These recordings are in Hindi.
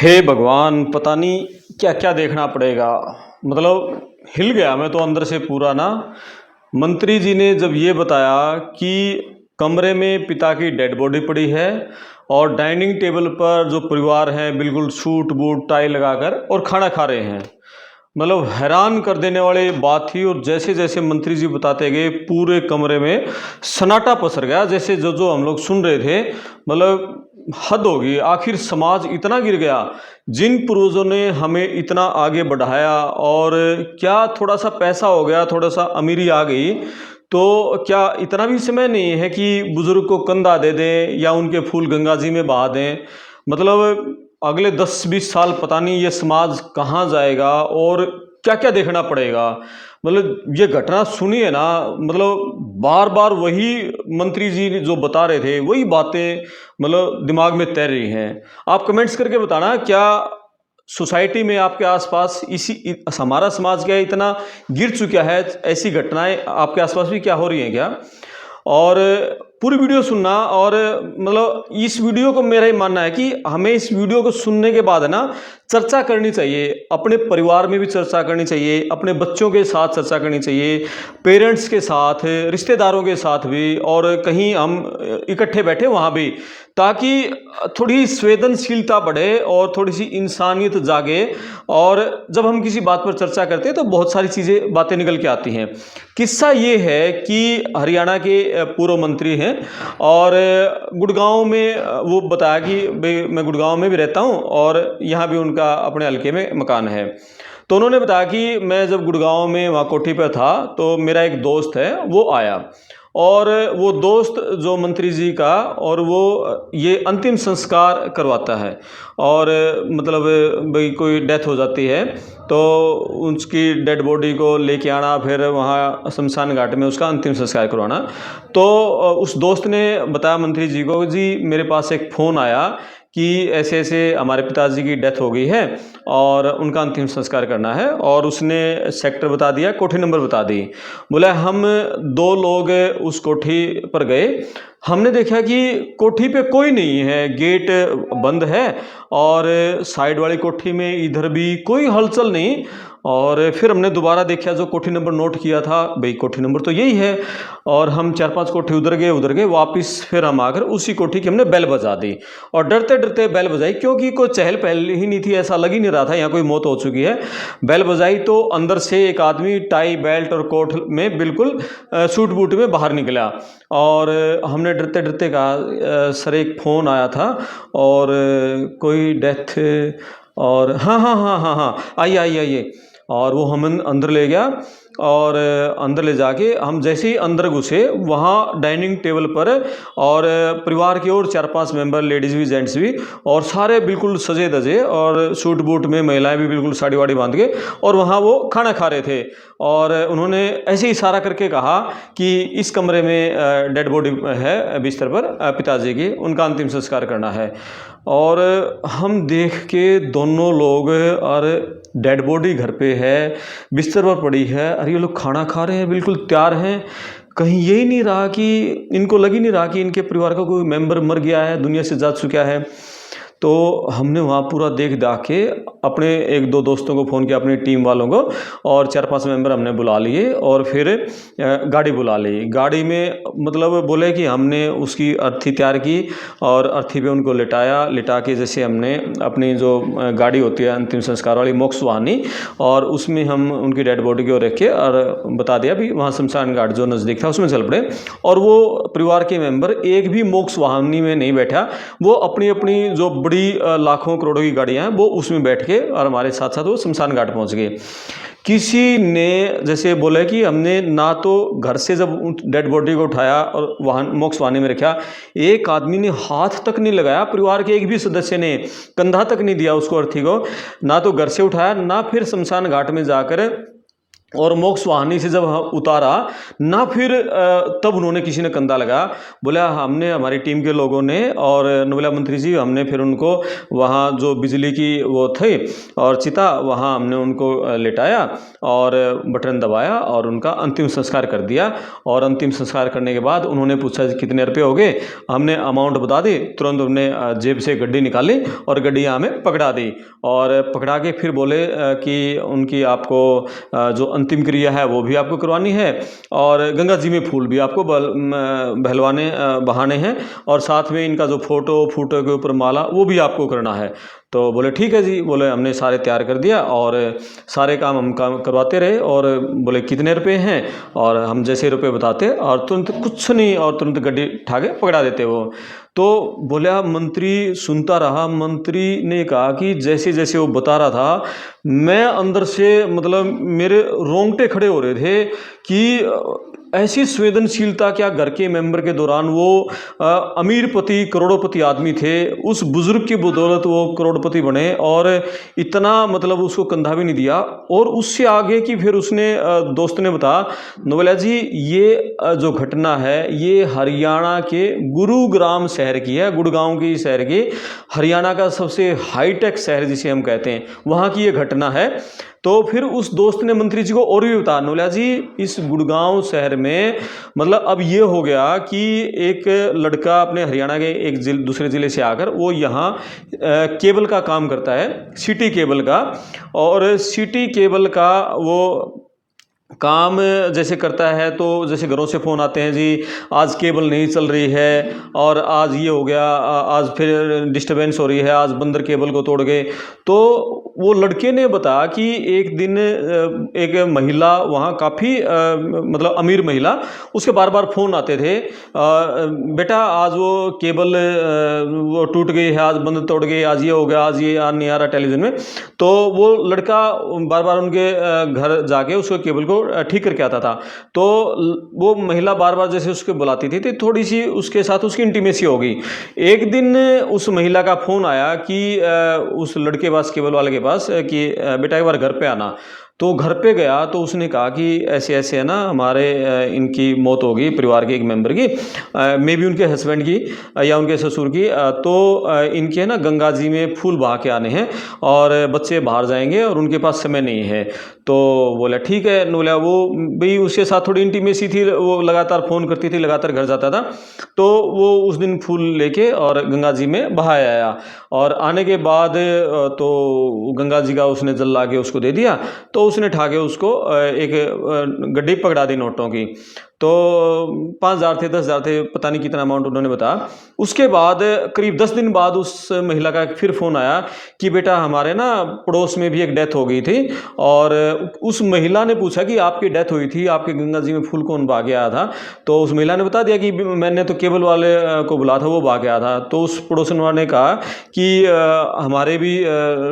हे भगवान, पता नहीं क्या क्या देखना पड़ेगा। मतलब हिल गया मैं तो अंदर से पूरा ना। मंत्री जी ने जब ये बताया कि कमरे में पिता की डेड बॉडी पड़ी है और डाइनिंग टेबल पर जो परिवार है बिल्कुल सूट बूट टाई लगाकर और खाना खा रहे हैं, मतलब हैरान कर देने वाली बात थी। और जैसे जैसे मंत्री जी बताते गए पूरे कमरे में सन्नाटा पसर गया, जैसे जो जो हम लोग सुन रहे थे। मतलब हद होगी, आखिर समाज इतना गिर गया। जिन पूर्वजों ने हमें इतना आगे बढ़ाया और क्या थोड़ा सा पैसा हो गया, थोड़ा सा अमीरी आ गई, तो क्या इतना भी समय नहीं है कि बुजुर्ग को कंधा दे दें या उनके फूल गंगा जी में बहा दें। मतलब अगले 10-20 साल पता नहीं ये समाज कहाँ जाएगा और क्या क्या देखना पड़ेगा। मतलब ये घटना सुनी है ना, मतलब बार बार वही मंत्री जी जो बता रहे थे वही बातें मतलब दिमाग में तैर रही हैं। आप कमेंट्स करके बताना, क्या सोसाइटी में आपके आसपास हमारा समाज क्या इतना गिर चुका है? ऐसी घटनाएं आपके आसपास भी क्या हो रही हैं क्या? और पूरी वीडियो सुनना। और मतलब इस वीडियो को मेरा ही मानना है कि हमें इस वीडियो को सुनने के बाद है ना चर्चा करनी चाहिए, अपने परिवार में भी चर्चा करनी चाहिए, अपने बच्चों के साथ चर्चा करनी चाहिए, पेरेंट्स के साथ, रिश्तेदारों के साथ भी, और कहीं हम इकट्ठे बैठे वहाँ भी, ताकि थोड़ी संवेदनशीलता बढ़े और थोड़ी सी इंसानियत जागे। और जब हम किसी बात पर चर्चा करते हैं तो बहुत सारी चीज़ें बातें निकल के आती हैं। किस्सा ये है कि हरियाणा के पूर्व मंत्री हैं और गुड़गांव में वो बताया कि भाई मैं गुड़गांव में भी रहता हूँ और यहाँ भी उनका अपने हल्के में मकान है। तो उन्होंने बताया कि मैं जब गुड़गांव में वहाँ कोठी पर था तो मेरा एक दोस्त है वो आया, और वो दोस्त जो मंत्री जी का, और वो ये अंतिम संस्कार करवाता है। और मतलब भाई कोई डेथ हो जाती है तो उसकी डेड बॉडी को लेके आना, फिर वहाँ शमशान घाट में उसका अंतिम संस्कार करवाना। तो उस दोस्त ने बताया मंत्री जी को, जी मेरे पास एक फ़ोन आया कि ऐसे ऐसे हमारे पिताजी की डेथ हो गई है और उनका अंतिम संस्कार करना है। और उसने सेक्टर बता दिया, कोठी नंबर बता दी। बोला हम 2 लोग उस कोठी पर गए, हमने देखा कि कोठी पे कोई नहीं है, गेट बंद है, और साइड वाली कोठी में इधर भी कोई हलचल नहीं। और फिर हमने दोबारा देखा, जो कोठी नंबर नोट किया था, भाई कोठी नंबर तो यही है। और हम 4-5 कोठी उधर गए वापस, फिर हम आकर उसी कोठी की हमने बेल बजा दी और डरते डरते बेल बजाई, क्योंकि कोई चहल पहल ही नहीं थी, ऐसा लग ही नहीं रहा था यहाँ कोई मौत हो चुकी है। बेल बजाई तो अंदर से एक आदमी टाई बेल्ट और कोट में बिल्कुल सूट बूट में बाहर निकला। और हमने डरते डरते कहा सर एक फ़ोन आया था और कोई डेथ, और हाँ हाँ हाँ हाँ हाँ आइए आइए आइए। और वो हम अंदर ले गया, और अंदर ले जाके हम जैसे ही अंदर घुसे वहाँ डाइनिंग टेबल पर, और परिवार के और 4-5 मेंबर, लेडीज़ भी जेंट्स भी, और सारे बिल्कुल सजे धजे और सूट बूट में, महिलाएं भी बिल्कुल साड़ी वाड़ी बांध के, और वहाँ वो खाना खा रहे थे। और उन्होंने ऐसे इशारा करके कहा कि इस कमरे में डेड बॉडी है बिस्तर पर पिताजी की, उनका अंतिम संस्कार करना है। और हम देख के दोनों लोग, और डेड बॉडी घर पे है, बिस्तर पर पड़ी है, अरे ये लोग खाना खा रहे हैं, बिल्कुल तैयार हैं। कहीं यही नहीं रहा कि इनको लग ही नहीं रहा कि इनके परिवार का कोई मेंबर मर गया है, दुनिया से जा चुका है। तो हमने वहाँ पूरा देख दाख के अपने 1-2 दोस्तों को फ़ोन किया, अपनी टीम वालों को, और 4-5 मेंबर हमने बुला लिए, और फिर गाड़ी बुला ली। गाड़ी में मतलब बोले कि हमने उसकी अर्थी तैयार की और अर्थी पे उनको लिटा के, जैसे हमने अपनी जो गाड़ी होती है अंतिम संस्कार वाली मोक्ष वाहनी, और उसमें हम उनकी डेड बॉडी को रख के और बता दिया भी वहाँ शमशान घाट जो नज़दीक था उसमें चल पड़े। और वो परिवार के मेंबर एक भी मोक्ष वाहनी में नहीं बैठा, वो अपनी अपनी जो बड़ी लाखों करोड़ों की गाड़ियां हैं वो उसमें बैठ के, और हमारे साथ साथ वो शमशान घाट पहुंच गए। किसी ने जैसे बोला कि हमने ना तो घर से जब डेड बॉडी को उठाया और वाहन मोक्ष वाहनी में रखा, एक आदमी ने हाथ तक नहीं लगाया, परिवार के एक भी सदस्य ने कंधा तक नहीं दिया उसको, अर्थी को, ना तो घर से उठाया, ना फिर शमशान घाट में जाकर और मोक्ष वाहिनी से जब उतारा ना, फिर तब उन्होंने, किसी ने कंधा लगा, बोला हमने, हमारी टीम के लोगों ने, और बोला मंत्री जी हमने फिर उनको वहाँ जो बिजली की वो थे और चिता, वहाँ हमने उनको लेटाया और बटन दबाया और उनका अंतिम संस्कार कर दिया। और अंतिम संस्कार करने के बाद उन्होंने पूछा कितने रुपये हो गए, हमने अमाउंट बता दी, तुरंत हमने जेब से गड्डी निकाली और गड्डी यहाँ में पकड़ा दी। और पकड़ा के फिर बोले कि उनकी आपको जो अंतिम क्रिया है वो भी आपको करवानी है, और गंगा जी में फूल भी आपको बहलवाने बहाने हैं, और साथ में इनका जो फोटो के ऊपर माला वो भी आपको करना है। तो बोले ठीक है जी, बोले हमने सारे तैयार कर दिया और सारे काम हम काम करवाते रहे। और बोले कितने रुपए हैं, और हम जैसे रुपए बताते और तुरंत कुछ नहीं, और तुरंत गड्डी उठा के पकड़ा देते वो। तो बोला मंत्री सुनता रहा। मंत्री ने कहा कि जैसे जैसे वो बता रहा था, मैं अंदर से मतलब मेरे रोंगटे खड़े हो रहे थे कि ऐसी संवेदनशीलता क्या घर के मेंबर के दौरान। वो अमीरपति करोड़पति आदमी थे, उस बुजुर्ग की बदौलत वो करोड़पति बने, और इतना मतलब उसको कंधा भी नहीं दिया। और उससे आगे की फिर उसने दोस्त ने बताया, नोवेला जी ये जो घटना है ये हरियाणा के गुरुग्राम शहर की है, गुड़गांव की शहर की, हरियाणा का सबसे हाईटेक शहर जिसे हम कहते हैं, वहाँ की ये घटना है। तो फिर उस दोस्त ने मंत्री जी को और भी बताया, नोला जी इस गुड़गांव शहर में मतलब अब ये हो गया कि एक लड़का अपने हरियाणा के एक दूसरे ज़िले से आकर वो यहाँ केबल का काम करता है, सिटी केबल का। और सिटी केबल का वो काम जैसे करता है, तो जैसे घरों से फ़ोन आते हैं जी आज केबल नहीं चल रही है, और आज ये हो गया, आज फिर डिस्टरबेंस हो रही है, आज बंदर केबल को तोड़ गए। तो वो लड़के ने बताया कि एक दिन एक महिला वहाँ काफ़ी मतलब अमीर महिला, उसके बार बार फ़ोन आते थे, बेटा आज वो केबल वो टूट गई है, आज बंदर तोड़ गए, आज ये हो गया, आज ये आ नहीं आ रहा टेलीविज़न में। तो वो लड़का बार बार उनके घर जाके उसको केबल को ठीक करके आता था। तो वो महिला बार बार जैसे उसको बुलाती थी तो थोड़ी सी उसके साथ उसकी इंटीमेसी हो गई। एक दिन उस महिला का फ़ोन आया कि उस लड़के के पास, केबल वाले के पास, कि बेटा एक बार घर पे आना। तो घर पे गया तो उसने कहा कि ऐसे ऐसे है ना, हमारे इनकी मौत हो गई, परिवार के एक मेंबर की, मे बी उनके हस्बैंड की या उनके ससुर की। तो इनके ना गंगा जी में फूल बहा के आने हैं और बच्चे बाहर जाएंगे और उनके पास समय नहीं है। तो बोला ठीक है। बोला वो भाई उसके साथ थोड़ी इंटीमेसी थी, वो लगातार फ़ोन करती थी, लगातार घर जाता था। तो वो उस दिन फूल लेके और गंगा जी में बहाया आया, और आने के बाद तो गंगा जी का उसने जल ला के उसको दे दिया। तो उसने उठा के उसको एक गड्डी पकड़ा दी नोटों की। तो 5,000 थे, 10,000 थे, पता नहीं कितना अमाउंट उन्होंने बताया। उसके बाद करीब 10 दिन बाद उस महिला का फिर फ़ोन आया कि बेटा हमारे ना पड़ोस में भी एक डेथ हो गई थी। और उस महिला ने पूछा कि आपकी डेथ हुई थी, आपके गंगा जी में फूल कौन बहा के आया था। तो उस महिला ने बता दिया कि मैंने तो केबल वाले को बुला था, वो बहा के आया था। तो उस पड़ोसन वाले ने कहा कि हमारे भी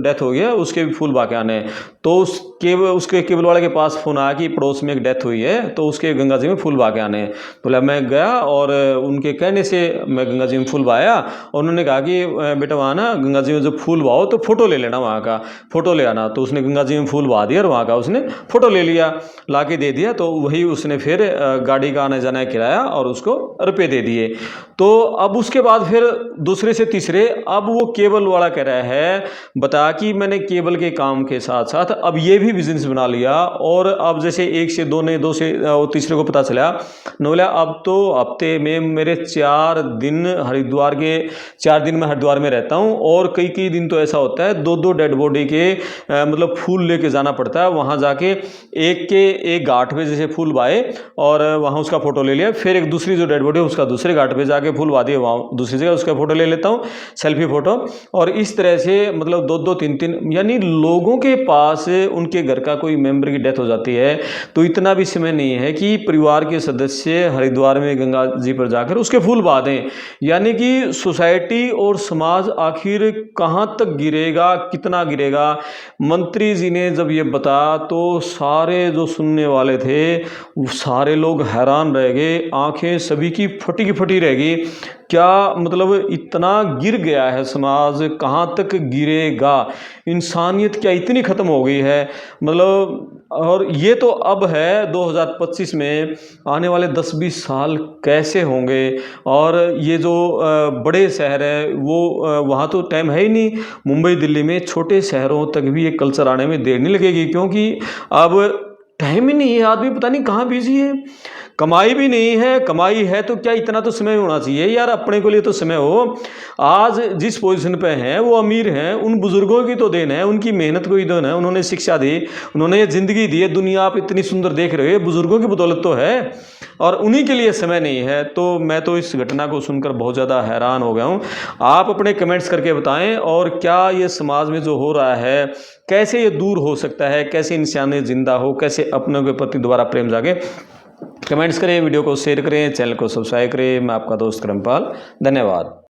डेथ हो गई है, उसके भी फूल बहा के आने हैं। तो उसके केबल वाले के पास फ़ोन आया कि पड़ोस में एक डेथ हुई है, तो उसके गंगा जी में फूल बहा के आने हैं। बोला मैं गया और उनके कहने से मैं गंगा जी में फूल बहाया, और उन्होंने कहा कि बेटा वहाँ ना गंगा जी में जब फूल बहाओ तो फ़ोटो ले लेना, वहाँ का फ़ोटो ले आना। तो उसने गंगा जी में फूल बहा दिया और वहाँ का उसने फ़ोटो ले लिया, ला के दे दिया। तो वही उसने फिर गाड़ी का आने जाना किराया और उसको रुपये दे दिए। तो अब उसके बाद फिर दूसरे से तीसरे, अब वो केबल वाला कह रहा है, बता कि मैंने केबल के काम के साथ साथ अब ये भी बिजनेस बना लिया। और अब जैसे एक से दो ने, दो से तीसरे को पता चला, बोला अब तो हफ्ते में मेरे 4 दिन हरिद्वार के, 4 दिन मैं हरिद्वार में रहता हूँ, और कई कई दिन तो ऐसा होता है 2-2 डेड बॉडी के मतलब फूल लेके जाना पड़ता है। वहाँ जाके एक के एक घाट पे जैसे फूल बाए और वहाँ उसका फ़ोटो ले लिया, फिर एक दूसरी जो डेड बॉडी है उसका दूसरे घाट पे जाके फूल बहा दिए, वहाँ दूसरी जगह उसका फ़ोटो ले लेता हूँ, सेल्फी फ़ोटो। और इस तरह से मतलब 2-2 3-3, यानी लोगों के पास उनके घर का कोई मेंबर की डेथ हो जाती है तो इतना भी समय नहीं है कि परिवार के सदस्य हरिद्वार में गंगा जी पर जाकर उसके फूल बहा दें। यानी कि सोसाइटी और समाज आखिर कहाँ तक गिरेगा, कितना गिरेगा। मंत्री जी ने जब ये बताया तो सारे जो सुनने वाले थे वो सारे लोग हैरान रह गए, आंखें सभी की फटी की फटी रह गई। क्या मतलब इतना गिर गया है समाज, कहाँ तक गिरेगा, इंसानियत क्या इतनी ख़त्म हो गई है। मतलब और ये तो अब है 2025 में, आने वाले 10-20 साल कैसे होंगे। और ये जो बड़े शहर है वो वहाँ तो टाइम है ही नहीं। मुंबई दिल्ली में छोटे शहरों तक भी ये कल्चर आने में देर नहीं लगेगी, क्योंकि अब टाइम ही नहीं है, आदमी पता नहीं कहाँ बिजी है। कमाई भी नहीं है, कमाई है तो क्या इतना तो समय होना चाहिए यार, अपने के लिए तो समय हो। आज जिस पोजीशन पे हैं वो अमीर हैं, उन बुजुर्गों की तो देन है, उनकी मेहनत को ही देन है, उन्होंने शिक्षा दी, उन्होंने ज़िंदगी दी है, दुनिया आप इतनी सुंदर देख रहे हो, ये बुजुर्गों की बदौलत तो है। और उन्हीं के लिए समय नहीं है। तो मैं तो इस घटना को सुनकर बहुत ज़्यादा हैरान हो गया हूँ। आप अपने कमेंट्स करके बताएं, और क्या ये समाज में जो हो रहा है कैसे ये दूर हो सकता है, कैसे इंसान जिंदा हो, कैसे अपनों के प्रति दोबारा प्रेम जागे। कमेंट्स करें, वीडियो को शेयर करें, चैनल को सब्सक्राइब करें। मैं आपका दोस्त करमपाल, धन्यवाद।